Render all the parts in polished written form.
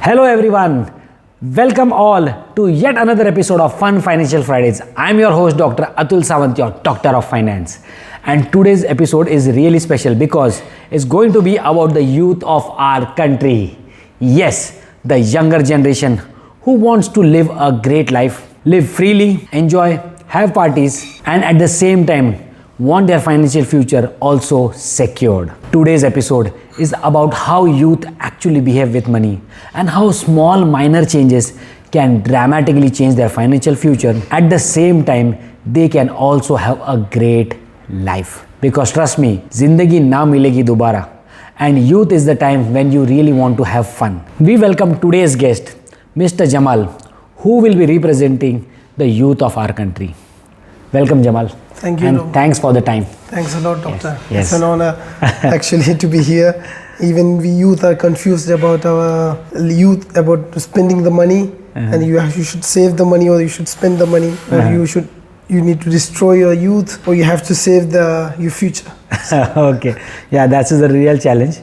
Hello everyone, welcome all to yet another episode of Fun Financial Fridays. I'm your host Dr. Atul Sawant, your Doctor of Finance. And today's episode is really special because it's going to be about the youth of our country. Yes, the younger generation who wants to live a great life, live freely, enjoy, have parties, and at the same time want their financial future also secured. Today's episode is about how youth actually behave with money and how small minor changes can dramatically change their financial future. At the same time, they can also have a great life. Because trust me, zindagi na milegi dobara. And youth is the time when you really want to have fun. We welcome today's guest, Mr. Jamal, who will be representing the youth of our country. Welcome, Jamal. Thank you. And thanks for the time. Thanks a lot, Doctor. Yes. It's an honor actually to be here. Even we youth are confused about our youth, about spending the money, and you should save the money or you should spend the money, or you need to destroy your youth or you have to save your future. Okay. Yeah, that's the real challenge.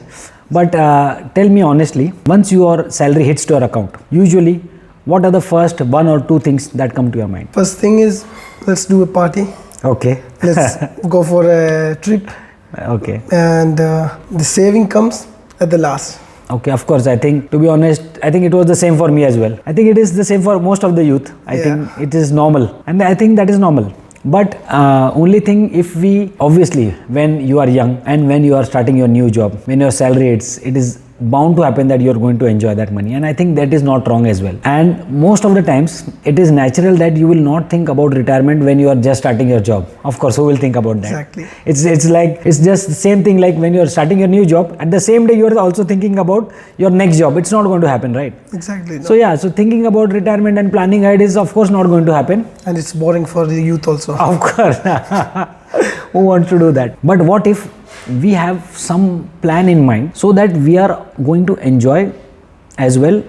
But tell me honestly, once your salary hits to your account, usually what are the first one or two things that come to your mind? First thing is, let's do a party. Okay. Let's go for a trip. Okay. And the saving comes at the last. Okay, of course. I think, to be honest, I think it was the same for me as well. I think it is the same for most of the youth. I think it is normal. And I think that is normal. But only thing, if we, obviously, when you are young and when you are starting your new job, when your salary hits, it is bound to happen that you are going to enjoy that money. And I think that is not wrong as well. And most of the times, it is natural that you will not think about retirement when you are just starting your job. Of course, who will think about that? Exactly. It's just the same thing like when you are starting your new job, at the same day you are also thinking about your next job. It's not going to happen, right? Exactly. No. So thinking about retirement and planning ahead is of course not going to happen. And it's boring for the youth also. Of course. Who wants to do that? But what if we have some plan in mind so that we are going to enjoy as well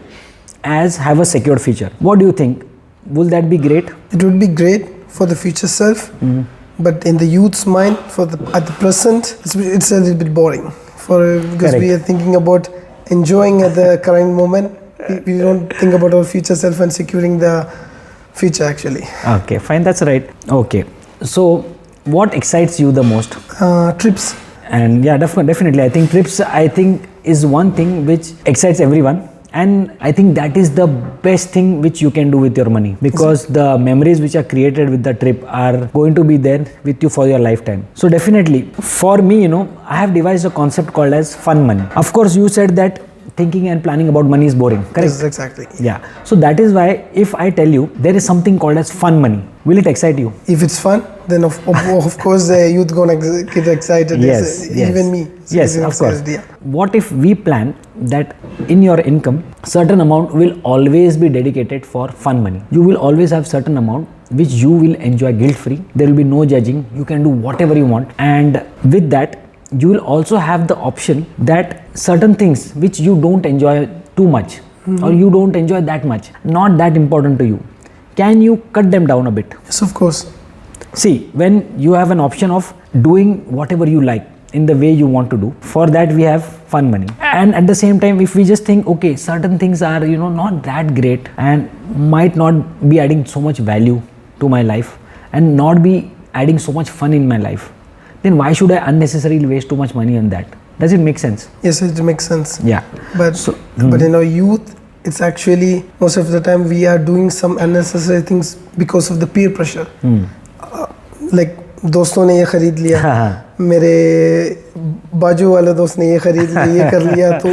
as have a secured future? What do you think? Will that be great? It would be great for the future self, but in the youth's mind, at the present, it's a little bit boring. Because we are thinking about enjoying at the current moment. We don't think about our future self and securing the future actually. Okay, fine, that's right. Okay, so what excites you the most? Trips. And yeah, definitely. I think trips, is one thing which excites everyone. And I think that is the best thing which you can do with your money, because the memories which are created with the trip are going to be there with you for your lifetime. So definitely, for me, I have devised a concept called as fun money. Of course, you said that thinking and planning about money is boring, correct? Yes, exactly. Yeah. So that is why if I tell you there is something called as fun money, will it excite you? If it's fun, then of course the youth gonna get excited. Yes. Even me. Yes, of course. What if we plan that in your income, certain amount will always be dedicated for fun money? You will always have certain amount which you will enjoy guilt-free. There will be no judging. You can do whatever you want. And with that, you will also have the option that certain things which you don't enjoy too much or you don't enjoy that much, not that important to you, can you cut them down a bit? Yes, of course. See, when you have an option of doing whatever you like in the way you want to do, for that we have fun money. And at the same time, if we just think, okay, certain things are, not that great and might not be adding so much value to my life and not be adding so much fun in my life, then why should I unnecessarily waste too much money on that? Does it make sense? Yes, it makes sense. Yeah. But in our youth, it's actually most of the time we are doing some unnecessary things because of the peer pressure. Like दोस्तों ने ये खरीद लिया, मेरे बाजू वाले दोस्त ने ये खरीद लिया, ये कर लिया, तो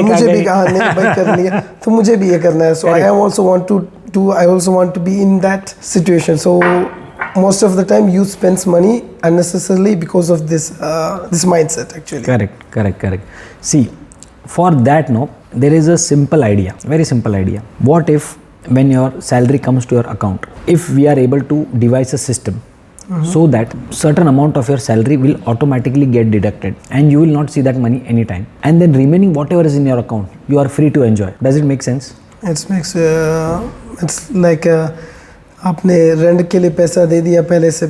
मुझे भी बाइक कर लिया, तो मुझे भी ये करना है. So I also want to be in that situation. So most of the time youth spends money unnecessarily because of this mindset actually. Correct. See, for that there is a simple idea, very simple idea. What if when your salary comes to your account, if we are able to devise a system so that certain amount of your salary will automatically get deducted and you will not see that money anytime, and then remaining whatever is in your account you are free to enjoy. Does it make sense? It makes it's like आपने rent के लिए पैसा दे दिया पहले से,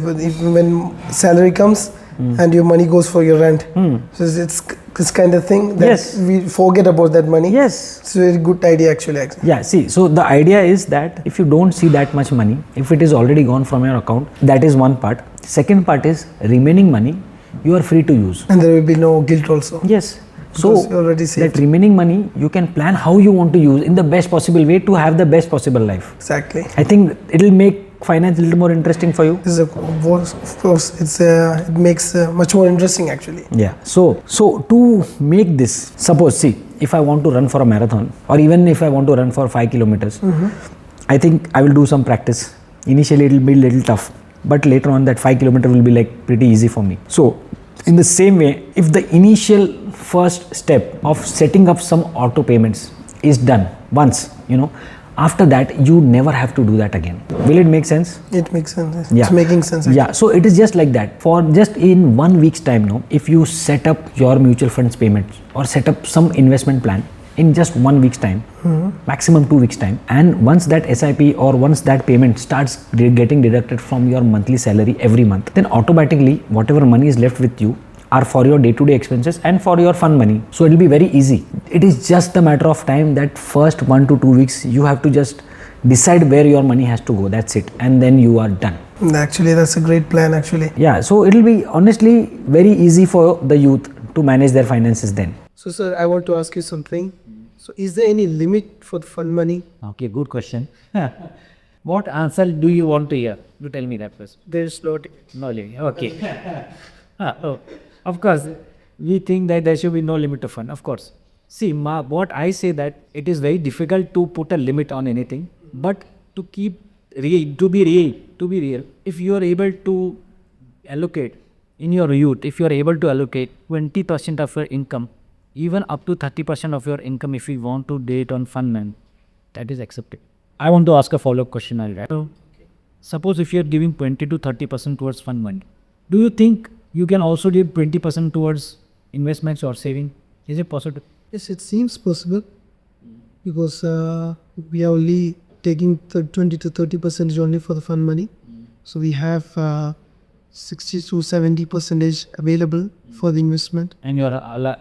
when salary comes and your money goes for your rent. So it's this kind of thing that Yes. we forget about that money. Yes. It's a very good idea actually. Yeah, see, so the idea is that if you don't see that much money, if it is already gone from your account, that is one part. Second part is remaining money, you are free to use. And there will be no guilt also. Yes. Because So you already saved. that remaining money, you can plan how you want to use in the best possible way to have the best possible life. Exactly. I think it will make finance a little more interesting for you. This is of course it makes much more interesting actually. Yeah. So to make this, suppose, see, if I want to run for a marathon or even if I want to run for 5 kilometers, I think I will do some practice. Initially, it will be a little tough, but later on that 5 kilometer will be like pretty easy for me. So in the same way, if the initial first step of setting up some auto payments is done once, after that you never have to do that again. Will it make sense? It makes sense. Yeah. It's making sense. Actually. Yeah, so it is just like that. For just in 1 week's time, if you set up your mutual funds payments or set up some investment plan in just 1 week's time, maximum 2 weeks time, and once that SIP or once that payment starts getting deducted from your monthly salary every month, then automatically whatever money is left with you are for your day-to-day expenses and for your fun money. So it will be very easy. It is just a matter of time that first 1 to 2 weeks you have to just decide where your money has to go. That's it, and then you are done. Actually, that's a great plan actually. Yeah, so it will be honestly very easy for the youth to manage their finances then. So sir, I want to ask you something. So is there any limit for the fund money? Okay, good question. What answer do you want to hear? You tell me that first. There's no. No limit. Okay. Of course, we think that there should be no limit of fund. Of course. See, what I say that it is very difficult to put a limit on anything, but to keep to be real, if you are able to allocate in your youth, if you are able to allocate 20% of your income, even up to 30% of your income, if you want to do it on fund man, that is accepted. I want to ask a follow-up question. Suppose if you are giving 20 to 30% towards fund money, do you think you can also give 20% towards investments or saving? Is it possible? Yes, it seems possible because we are only taking 20 to 30% only for the fund money. So we have 60 to 70% available for the investment. And your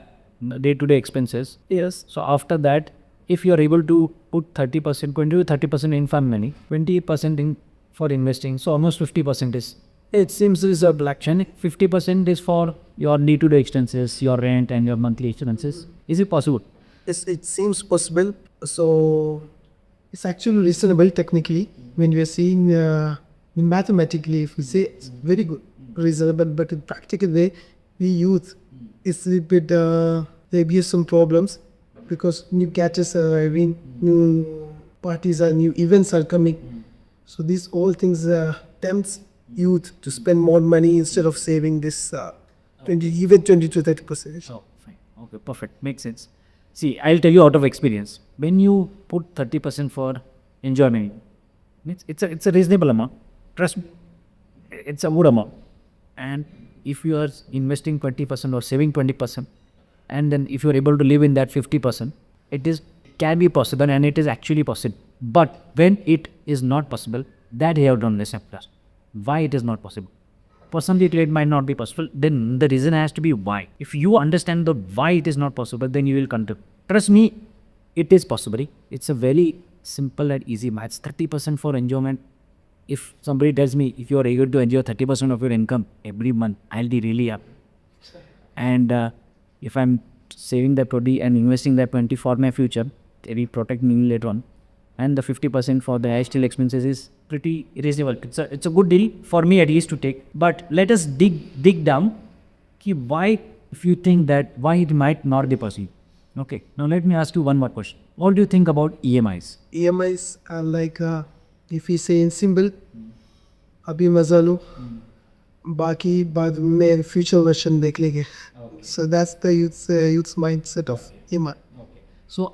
day-to-day expenses. Yes. So after that, if you are able to put 30%, 20 to 30% in fund money, 20% in for investing, so almost 50% is. It seems is a black chain. 50% is for your day-to-day expenses, your rent and your monthly expenses. Is it possible? Yes, it seems possible. So it's actually reasonable technically when we are seeing mathematically. If we say it's very good, reasonable, but in practical way, we youth it's a little bit there be some problems because new catches are arriving, new parties are new events are coming. So these all things tempts youth to spend more money instead of saving this 20 to 30%. Oh, fine. Okay, perfect. Makes sense. See, I'll tell you out of experience. When you put 30% for enjoyment, it's a reasonable amount. Trust me, it's a good amount. And if you are investing 20% or saving 20%, and then if you are able to live in that 50%, can be possible, and it is actually possible. But when it is not possible, that you have done less plus. Why it is not possible? Personally, it might not be possible. Then the reason has to be why. If you understand the why it is not possible, then you will continue. Trust me, it is possible. It's a very simple and easy maths. 30% for enjoyment. If somebody tells me, if you are able to enjoy 30% of your income every month, I'll be really happy. And if I'm saving that 20 and investing that 20 for my future, it will protect me later on. And the 50% for the lifestyle expenses is pretty reasonable. It's a good deal for me at least to take. But let us dig down. Why, if you think that, why it might not be possible? Okay, now let me ask you one more question. What do you think about EMIs? EMIs are like if we say in symbol, अभी मजा लो, बाकी बाद में future version देख लेंगे. So that's the youth's mindset of EMI. So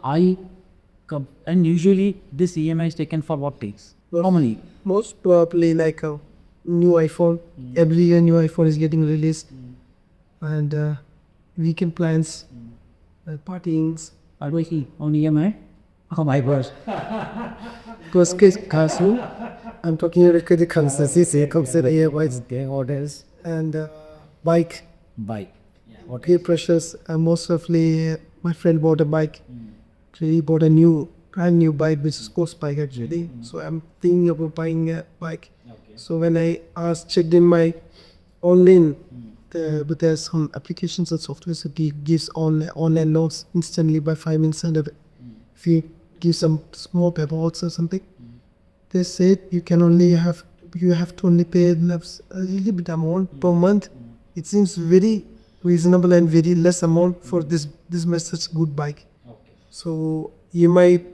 and usually this EMI is taken for what days? Normally. Most probably like a new iPhone. Every year new iPhone is getting released. And weekend plans, partyings. Are we on EMI? Oh my gosh. Because I'm talking about credit cards. Orders. And bike. Bike. Peer pressures. Most often, my friend bought a bike. He bought a brand new bike, which is course bike actually. So I'm thinking about buying a bike. So when I checked in my online, but there's some applications and software that gives online loans instantly by 5 minutes, and if you give some small paperwork or something, they said you have to only pay a little bit amount per month. It seems very reasonable and very less amount for this such good bike. So EMI,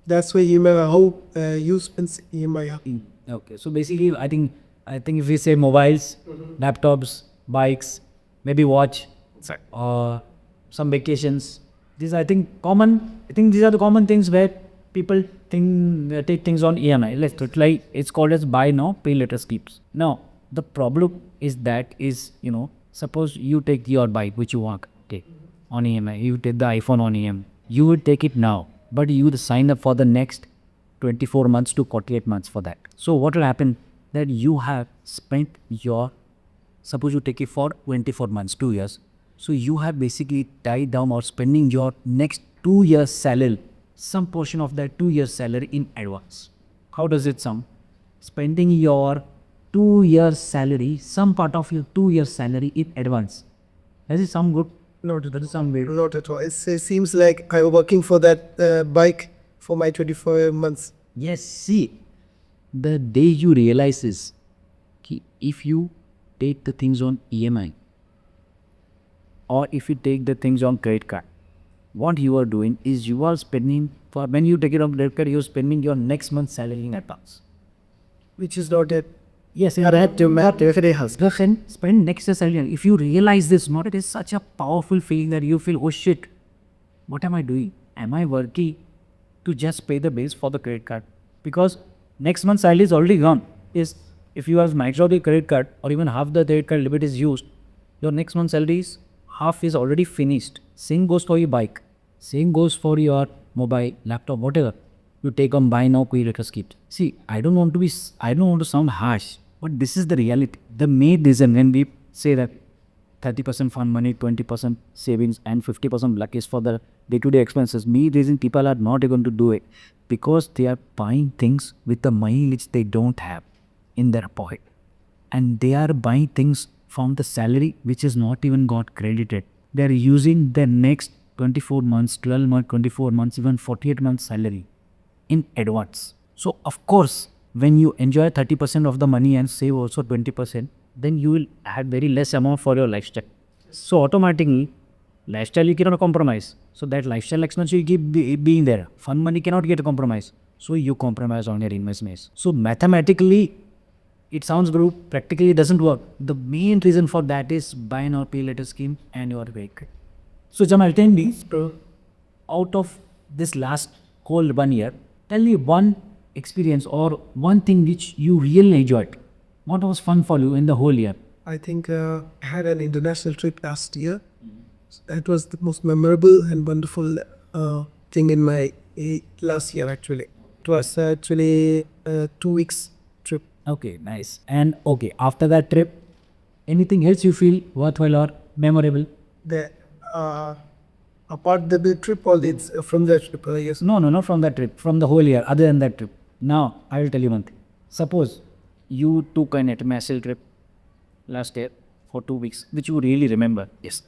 that's why EMI, how you spend EMI. Okay, so basically, I think if we say mobiles, laptops, bikes, maybe watch, or some vacations, these I think common. I think these are the common things where people take things on EMI. It's called as buy now, pay later schemes. Now the problem is suppose you take your bike which you want, okay, on EMI. You take the iPhone on EMI. You would take it now, but you would sign up for the next 24 months to 48 months for that. So what will happen that you have spent suppose you take it for 24 months, 2 years. So you have basically tied down or spending your next 2 years salary, some portion of that 2 years salary in advance. How does it sound? Spending your 2 years salary, some part of your 2 years salary in advance. Does it sound good? No, Does it sound weird? not at all. It seems like I was working for that bike for my 24 months. Yes, see, the day you realize is, if you take the things on EMI or if you take the things on credit card, what you are doing is you are spending when you take it on credit card, you're spending your next month's salary in advance. Which is not it. Yes, I have to if it has. Spend next year's salary. If you realize this, it is such a powerful feeling that you feel, oh shit, what am I doing? Am I working to just pay the bills for the credit card? Because next month's salary is already gone. If you have maxed out the credit card or even half the credit card limit is used, your next month's salary is half is already finished. Same goes for your bike. Same goes for your mobile, laptop, whatever. You take on buy now, pay later scheme. See, I don't want to sound harsh, but this is the reality. The main reason when we say that 30% fund money, 20% savings and 50% luck is for the day-to-day expenses, main reason people are not going to do it because they are buying things with the money which they don't have in their pocket. And they are buying things from the salary which is not even got credited. They are using the next 24 months, 12 months, 24 months, even 48 months salary in advance. So of course, when you enjoy 30% of the money and save also 20%, then you will have very less amount for your lifestyle. So automatically, lifestyle you cannot compromise. So that lifestyle expense you keep being there. Fund money cannot get compromised. So you compromise on your investments. So mathematically, it sounds good, practically it doesn't work. The main reason for that is buy now pay later scheme and your vehicle. So Jamal, tell me, out of this last whole 1 year, tell me one experience or one thing which you really enjoyed. What was fun for you in the whole year? I think I had an international trip last year. That was the most memorable and wonderful thing in my last year actually. It was actually 2 weeks trip. Okay, nice. And okay, after that trip, anything else you feel worthwhile or memorable? The apart the trip or it's from the trip, yes. No, not from that trip, from the whole year, other than that trip. Now, I will tell you one thing. Suppose you took an international trip last year for 2 weeks, which you really remember. Yes.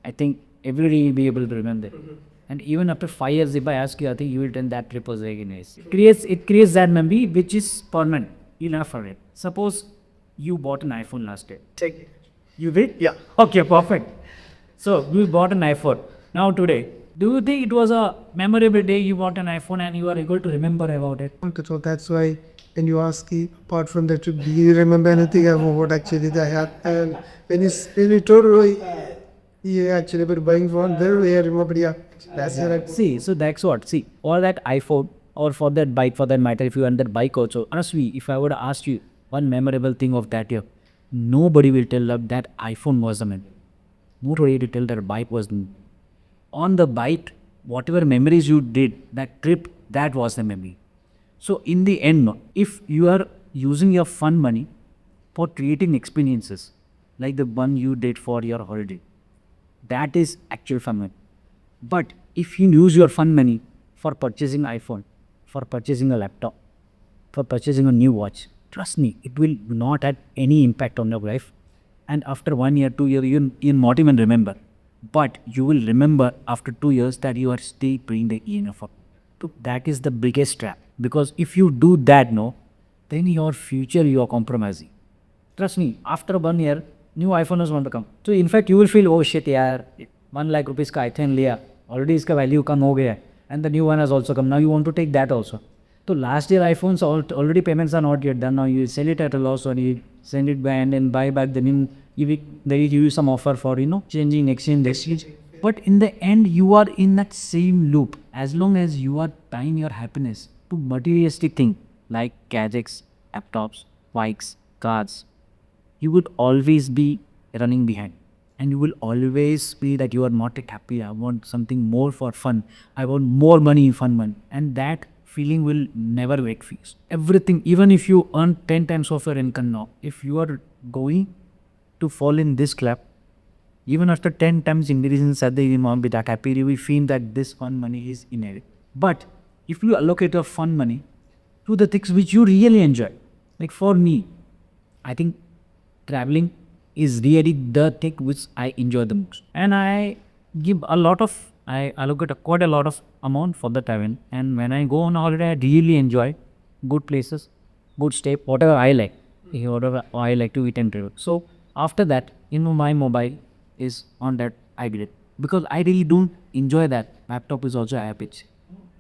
I think everybody will be able to remember. And even after 5 years, if I ask you, I think you will tell that trip was very nice. It creates that memory which is permanent. You'll never forget. Suppose you bought an iPhone last year. Take it. You did? Yeah. Okay, perfect. So you bought an iPhone. Now today, do you think it was a memorable day you bought an iPhone and you are able to remember about it? So that's why when you ask me, apart from that trip, do you remember anything about what actually I had? And when you told Roy, he actually been buying phone, there I remember, yeah. That's right. See, so that's what. See, or that iPhone or for that bike for that matter, if you want that bike also. Honestly, if I would ask you one memorable thing of that year, nobody will tell that iPhone was the memory. Nobody will tell that bike was the on the bike, whatever memories you did, that trip, that was the memory. So in the end, if you are using your fun money for creating experiences, like the one you did for your holiday. That is actual fun money. But if you use your fun money for purchasing iPhone, for purchasing a laptop, for purchasing a new watch, trust me, it will not have any impact on your life. And after 1 year, 2 years, you'll not even remember. But you will remember after 2 years that you are still paying the EMI. So that is the biggest trap. Because if you do that, no, then your future you are compromising. Trust me, after 1 year, new iPhone is going to come. So in fact, you will feel, oh shit, yaar, 1 lakh rupees ka iPhone liya. Already iska value come ho gaya. And the new one has also come. Now you want to take that also. So last year iPhones already payments are not yet done. Now you sell it at a loss or you send it back and then buy back. Then they give you some offer for changing exchange. But in the end you are in that same loop. As long as you are tying your happiness to materialistic thing like gadgets, laptops, bikes, cars, you would always be running behind. And you will always be that you are not happy. I want something more for fun. I want more money in fun money. And that feeling will never get fixed. Everything, even if you earn 10 times of your income now, if you are going to fall in this trap, even after 10 times increase in salary, you will not be that happy. You will feel that this fun money is inherent. But if you allocate your fun money to the things which you really enjoy, like for me, I think traveling is really the thing which I enjoy the most. And I allocate quite a lot of amount for the travel. And when I go on holiday, I really enjoy good places, good stay, whatever I like to eat and travel. So after that, my mobile is on that iGrid because I really don't enjoy that. Laptop is also iPad.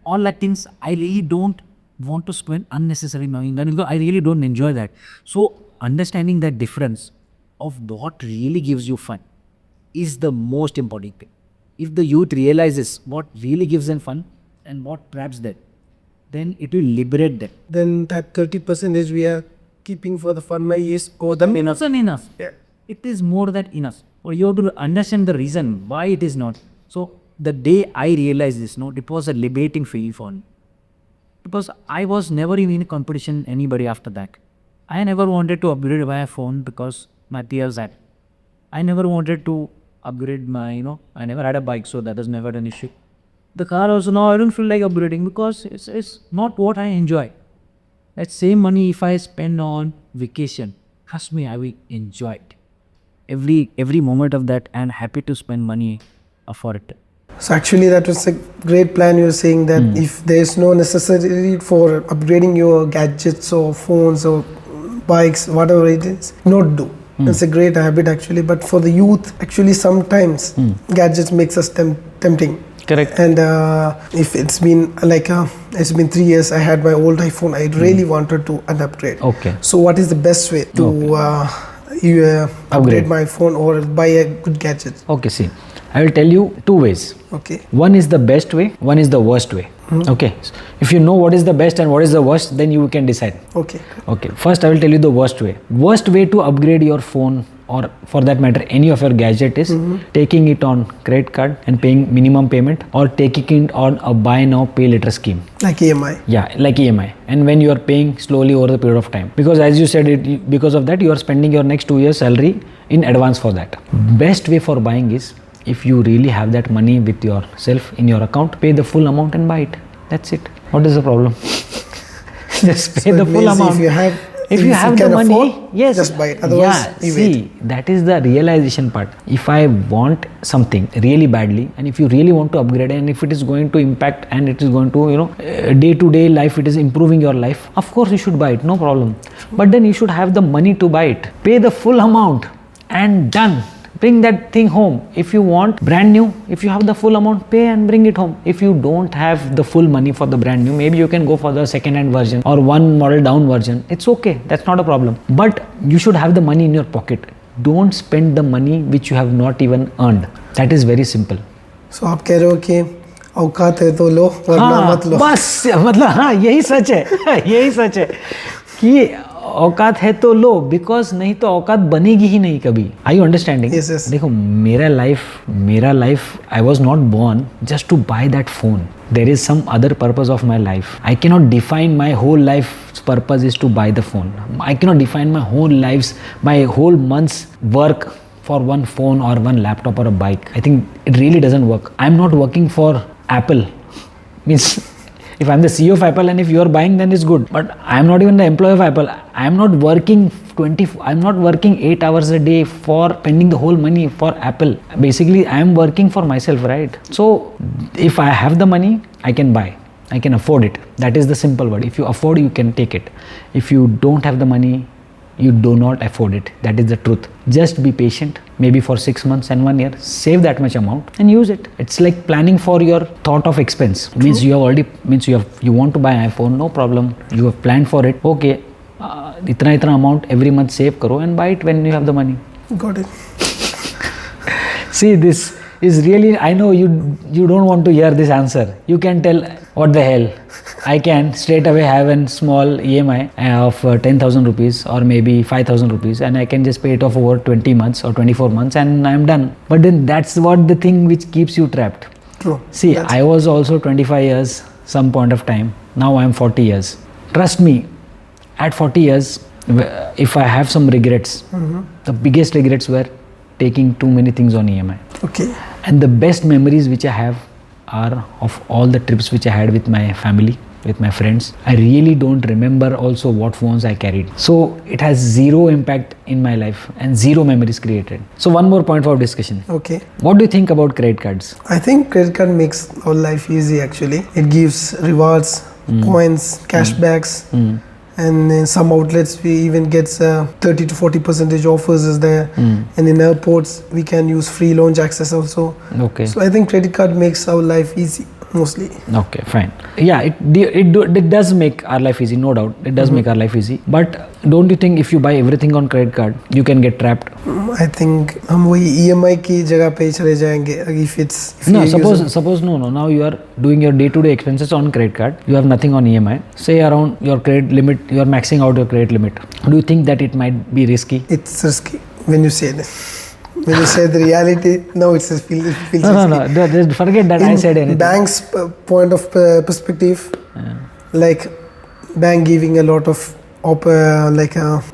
All that things I really don't want to spend unnecessary money because I really don't enjoy that. So understanding that difference of what really gives you fun is the most important thing. If the youth realizes what really gives them fun and what traps them, then it will liberate them. Then that 30% we are keeping for the fun money is more than enough. Enough. Yeah. It is more than enough. Or you have to understand the reason why it is not. So the day I realized this, it was a liberating feeling for me. Because I was never even in a competition anybody after that. I never wanted to upgrade my phone because my peers had. I never wanted to upgrade my, I never had a bike, so that was never an issue. The car also, now I don't feel like upgrading because it's not what I enjoy. That same money if I spend on vacation, trust me, I will enjoy it. Every moment of that, I'm happy to spend money for it. So actually that was a great plan. You're saying that if there is no necessity for upgrading your gadgets or phones or bikes, whatever it is, not do. It's a great habit actually, but for the youth, actually sometimes gadgets makes us tempting. Correct. And if it's been it's been 3 years, I had my old iPhone. I really wanted to upgrade. Okay. So what is the best way to upgrade my phone or buy a good gadget? Okay, see, I will tell you 2 ways. Okay. One is the best way, one is the worst way. Okay. If you know what is the best and what is the worst, then you can decide. Okay. Okay. First, I will tell you the worst way. Worst way to upgrade your phone or for that matter any of your gadget is taking it on credit card and paying minimum payment or taking it on a buy now pay later scheme. Like EMI. Yeah, like EMI. And when you are paying slowly over the period of time. Because as you said, because of that you are spending your next 2 years salary in advance for that. Best way for buying is if you really have that money with yourself in your account, pay the full amount and buy it. That's it. What is the problem? Just pay the full amount. If you have the money, afford, yes, just buy it. Otherwise, wait. That is the realization part. If I want something really badly, and if you really want to upgrade, and if it is going to impact and it is going to, day-to-day life, it is improving your life, of course you should buy it, no problem. But then you should have the money to buy it. Pay the full amount and done. Bring that thing home. If you want brand new, if you have the full amount, pay and bring it home. If you don't have the full money for the brand new, maybe you can go for the second hand version or one model down version. It's okay. That's not a problem. But you should have the money in your pocket. Don't spend the money which you have not even earned. That is very simple. So आप कह रहे हो कि औकात है तो लो वरना मत लो. बस मतलब हाँ यही सच है. यही सच है कि औकात है तो लो, बिकॉज नहीं तो औकात बनेगी ही नहीं कभी. Are you understanding? Yes, yes. देखो मेरा life I was not born just to buy that phone. There is some other purpose of my life. I cannot define my whole life's purpose is to buy the phone. I cannot define my whole month's work for one phone or one laptop or a bike. I think it really doesn't work. I'm not working for Apple. Means if I'm the CEO of Apple and if you're buying, then it's good. But I'm not even the employee of Apple. I'm not working 8 hours a day for spending the whole money for Apple. Basically, I'm working for myself, right? So if I have the money, I can buy. I can afford it. That is the simple word. If you afford, you can take it. If you don't have the money, you do not afford it. That is the truth. Just be patient, maybe for 6 months and 1 year, save that much amount and use it. It's like planning for your thought of expense. Means you have already, you want to buy an iPhone, no problem. You have planned for it. Okay, itna amount every month save karo and buy it when you have the money. Got it. See, this is really, I know you don't want to hear this answer. You can tell, what the hell. I can straight away have a small EMI of 10,000 rupees or maybe 5,000 rupees and I can just pay it off over 20 months or 24 months and I'm done. But then that's what the thing which keeps you trapped. True. See, I was also 25 years some point of time. Now I'm 40 years. Trust me, at 40 years, if I have some regrets, the biggest regrets were taking too many things on EMI. Okay. And the best memories which I have are of all the trips which I had with my family, with my friends. I really don't remember also what phones I carried. So it has zero impact in my life and zero memories created. So one more point for discussion. Okay. What do you think about credit cards? I think credit card makes our life easy actually. It gives rewards, points, cashbacks. And in some outlets we even get 30 to 40% offers is there. And in airports we can use free lounge access also. Okay. So I think credit card makes our life easy mostly. Okay, fine. Yeah, it does make our life easy, no doubt. It does make our life easy. But don't you think if you buy everything on credit card, you can get trapped? I think हम वही EMI की जगह पे ही चले जाएंगे if No, you use suppose no. Now you are doing your day-to-day expenses on credit card. You have nothing on EMI. Say around your credit limit, you are maxing out your credit limit. Do you think that it might be risky? It's risky when you say this. When you say the reality, no, it feels risky. No. Just forget that I said anything. Bank's point of perspective, like bank giving a lot of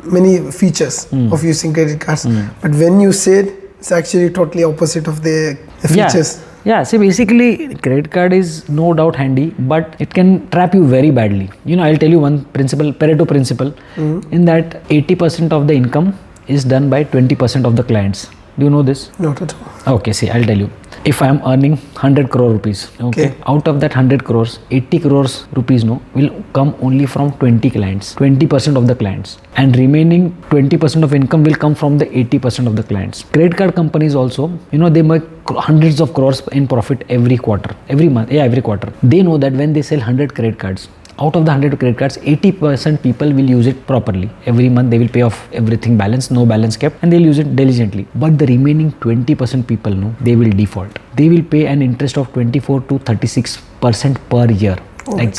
many features of using credit cards. But when you said, it's actually totally opposite of the features. Yeah, see basically credit card is no doubt handy, but it can trap you very badly. I'll tell you one principle, Pareto principle, in that 80% of the income is done by 20% of the clients. Do you know this? Not at all. Okay, see, I'll tell you. If I am earning 100 crore rupees, okay, out of that 100 crores, 80 crores rupees will come only from 20 clients, 20% of the clients, and remaining 20% of income will come from the 80% of the clients. Credit card companies also, they make hundreds of crores in profit every quarter. They know that when they sell 100 credit cards, out of the 100 credit cards, 80% people will use it properly. Every month they will pay off everything balance, no balance kept, and they'll use it diligently. But the remaining 20% people, they will default. They will pay an interest of 24 to 36% per year. Like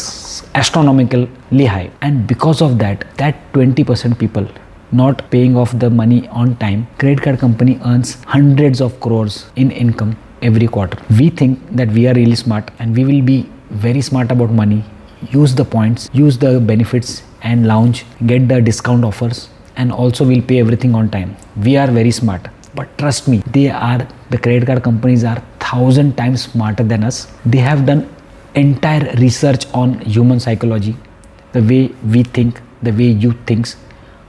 astronomically high. And because of that 20% people not paying off the money on time, credit card company earns hundreds of crores in income every quarter. We think that we are really smart and we will be very smart about money. Use the points, use the benefits and lounge, get the discount offers, and also we'll pay everything on time. We are very smart. But trust me, the credit card companies are 1,000 times smarter than us. They have done entire research on human psychology, the way we think, the way you think,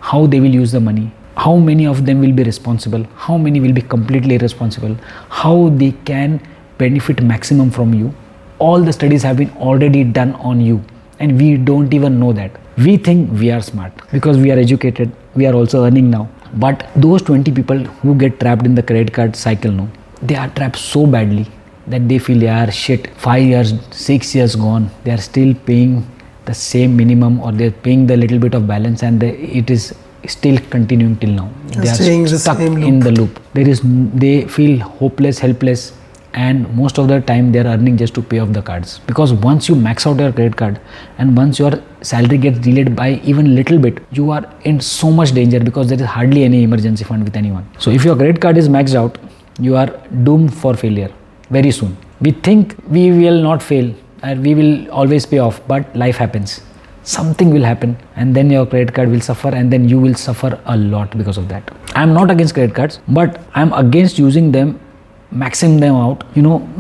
how they will use the money, how many of them will be responsible, how many will be completely irresponsible, how they can benefit maximum from you. All the studies have been already done on you and we don't even know that. We think we are smart because we are educated, we are also earning now. But those 20 people who get trapped in the credit card cycle, they are trapped so badly that they feel, yeah, shit, 5 years, 6 years gone, they are still paying the same minimum or they're paying the little bit of balance and it is still continuing till now. They are stuck in the loop. They feel hopeless, helpless, and most of the time they are earning just to pay off the cards. Because once you max out your credit card and once your salary gets delayed by even little bit, you are in so much danger because there is hardly any emergency fund with anyone. So if your credit card is maxed out, you are doomed for failure very soon. We think we will not fail and we will always pay off, but life happens. Something will happen and then your credit card will suffer, and then you will suffer a lot because of that. I am not against credit cards, but I am against using them, maxing them out,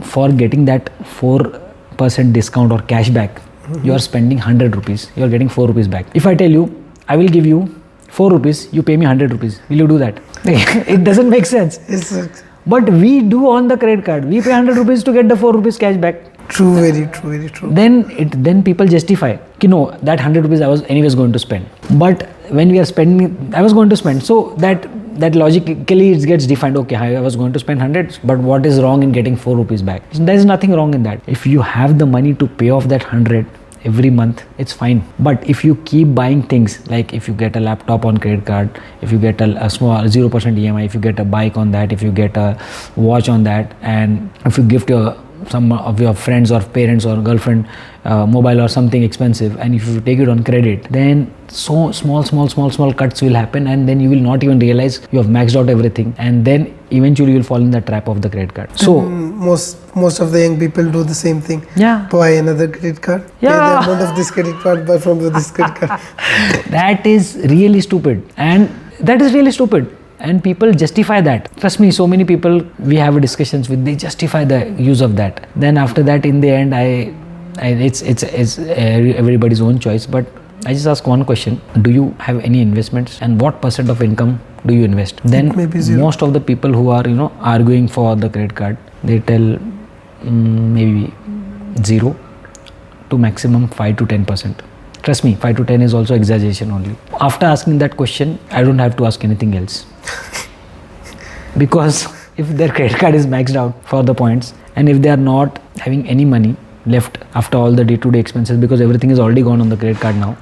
for getting that 4% discount or cashback. You are spending 100 rupees, you are getting 4 rupees back. If I tell you, I will give you 4 rupees, you pay me 100 rupees, will you do that? It doesn't make sense. Yes, But we do on the credit card. We pay 100 rupees to get the 4 rupees cashback. true, very true, very true. Then people justify, that 100 rupees I was anyways going to spend. But when we are spending, I was going to spend. So that logically it gets defined, okay, I was going to spend 100, but what is wrong in getting 4 rupees back? There is nothing wrong in that. If you have the money to pay off that 100 every month, it's fine. But if you keep buying things, like if you get a laptop on credit card, if you get a small 0% EMI, if you get a bike on that, if you get a watch on that, and if you gift some of your friends or parents or girlfriend mobile or something expensive, and if you take it on credit, then so small cuts will happen, and then you will not even realize you have maxed out everything, and then eventually you will fall in the trap of the credit card. So most of the young people do the same thing. Yeah. Buy another credit card. Yeah. Pay the amount of this credit card, buy from this credit card. that is really stupid, and people justify that. Trust me, so many people we have discussions with, they justify the use of that. Then after that, in the end, it's everybody's own choice, but I just ask one question: do you have any investments, and what % of income do you invest? Then Maybe zero. most of the people who are arguing for the credit card, they tell maybe 0 to maximum 5 to 10%. Trust me, 5 to 10 is also exaggeration only. After asking that question, I don't have to ask anything else. Because if their credit card is maxed out for the points, and if they are not having any money left after all the day-to-day expenses, because everything is already gone on the credit card now,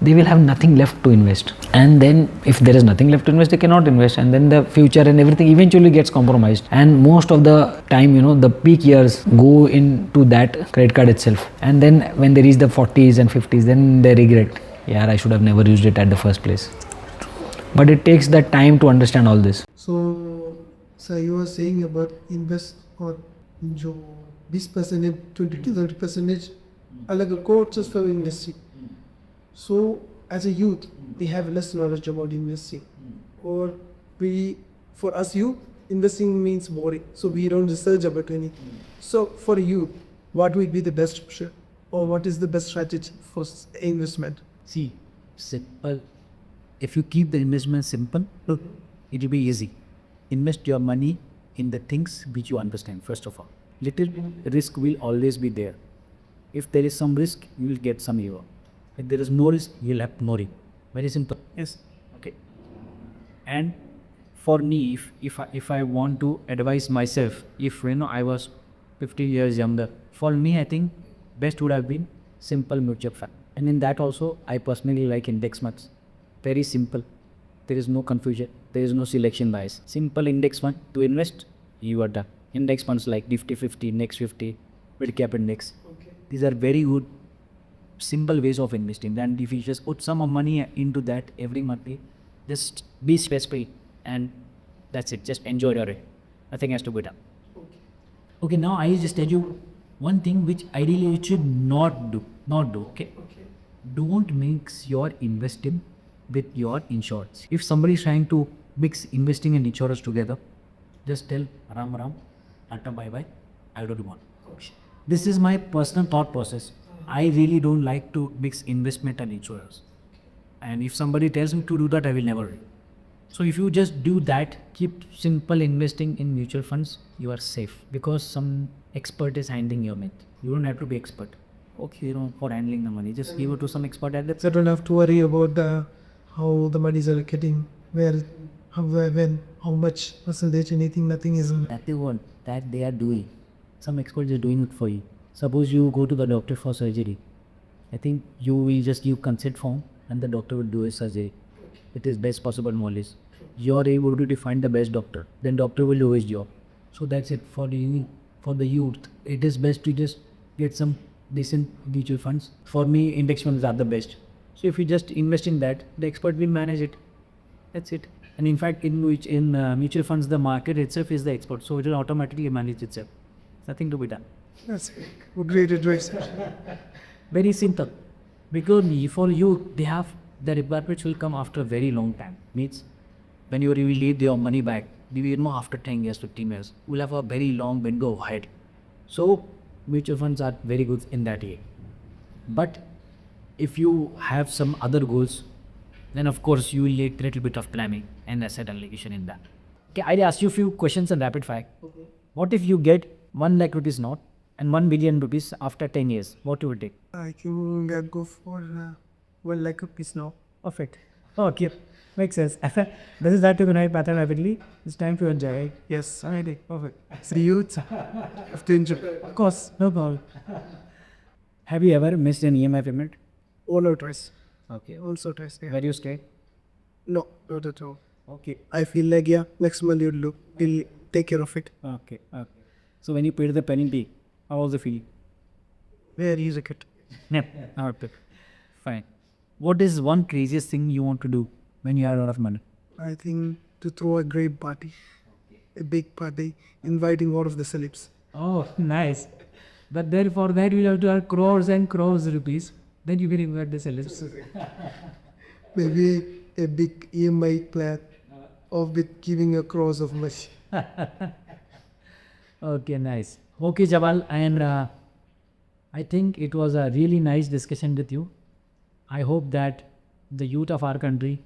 they will have nothing left to invest. And then if there is nothing left to invest, they cannot invest, and then the future and everything eventually gets compromised. And most of the time, the peak years go into that credit card itself, and then when they reach the 40s and 50s, then they regret, I should have never used it at the first place. But it takes that time to understand all this. So, sir, you were saying about invest और जो 20% 20 to 30% अलग courses for investing. So, as a youth, we have less knowledge about investing, or for us youth, investing means boring, so we don't research about anything. So, for you, what would be the best option, or what is the best strategy for investment? See, simple. If you keep the investment simple, it will be easy. Invest your money in the things which you understand, first of all. Little risk will always be there. If there is some risk, you will get some reward. If there is no risk, you will have no risk. Very simple. Yes. Okay. And for me, if I want to advise myself, if I was 50 years younger, for me I think best would have been simple mutual fund. And in that also, I personally like index funds. Very simple. There is no confusion. There is no selection bias. Simple index fund to invest, you are done. Index funds like Nifty 50, Next 50, Mid Cap Index. Okay. These are very good, simple ways of investing. And if you just put some of money into that every month, just be stress-free, and that's it. Just enjoy your day. Nothing has to be done. Okay, now I just tell you one thing which ideally you should not do. Okay? Don't mix your investing with your insurance. If somebody is trying to mix investing and insurance together, just tell Ram, Tata bye bye, I don't want. This is my personal thought process. I really don't like to mix investment and insurance. And if somebody tells me to do that, I will never do it. So if you just do that, keep simple investing in mutual funds, you are safe, because some expert is handling your money. You don't have to be expert. Okay, for handling the money, just give it to some expert and that's So I don't have to worry about how the money is allocating, where, how, when, how much percentage, anything, nothing is. That is what that they are doing. Some experts are doing it for you. Suppose you go to the doctor for surgery. I think you will just give consent form and the doctor will do a surgery. It is best possible knowledge. You are able to find the best doctor. Then doctor will do his job. So that's it for you. for the youth, it is best to just get some decent mutual funds. For me, index funds are the best. So if you just invest in that, the expert will manage it. That's it. And in fact, in mutual funds, the market itself is the expert, so it will automatically manage itself. Nothing to be done. That's great advice. Very simple. Because for you, they have the requirements will come after a very long time. Means when you will need your money back, maybe after 10 years, 15 years, we'll have a very long window ahead. So mutual funds are very good in that way. But if you have some other goals, then of course you will need a little bit of planning and asset allocation in that. Okay, I'll ask you a few questions in rapid fire. Okay. What if you get 1 lakh rupees not and 1 billion rupees after 10 years? What you will take? I can go for 1 lakh rupees now. Perfect. Okay, makes sense. This is that to the pattern rapidly. It's time to enjoy. Yes, alright, perfect. See you. Have to enjoy. Of course, no problem. Have you ever missed an EMI payment? All or twice. Okay. Also twice. Yeah. Where you stay? No, not at all. Okay. I feel like next month you'll take care of it. Okay. So when you paid the penalty, how was the feeling? Where is it? Okay. Fine. What is one craziest thing you want to do when you are out of money? I think to throw a great party, a big party, inviting all of the celebs. Oh, nice. But then for that you have to have crores and crores rupees. Then you can invite the sellers. Maybe a big EMI plan of with giving a crores of money. Okay, nice. Okay, Jamal, and I think it was a really nice discussion with you. I hope that the youth of our country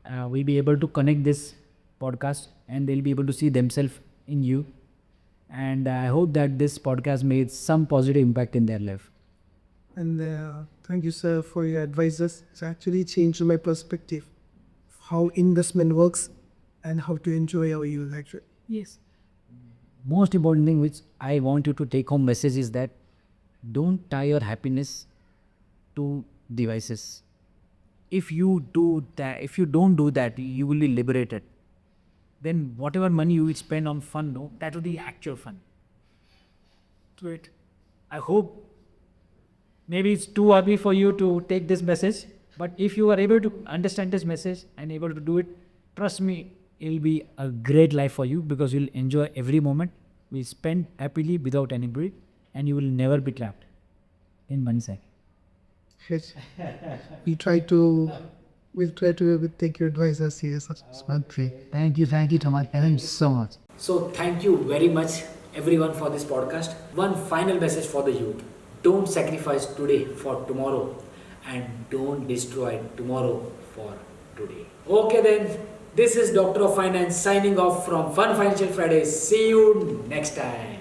will be able to connect this podcast and they'll be able to see themselves in you. And I hope that this podcast made some positive impact in their life. And thank you, sir, for your advices. It's actually changed my perspective of how investment works and how to enjoy our youth, actually. Yes. Most important thing which I want you to take home message is that don't tie your happiness to devices. If you do that, if you don't do that, you will be liberated. Then whatever money you will spend on fun, no, that will be actual fun. Great. I hope maybe it's too early for you to take this message, but if you are able to understand this message and able to do it, trust me, it will be a great life for you because you'll enjoy every moment. We'll spend happily without any break and you will never be trapped in money cycle. Yes. We'll try to take your advice as serious as possible. Thank you, Jamal. Thank you so much. So thank you very much everyone for this podcast. One final message for the youth. Don't sacrifice today for tomorrow and don't destroy tomorrow for today. Okay then, this is Doctor of Finance signing off from Fun Financial Fridays. See you next time.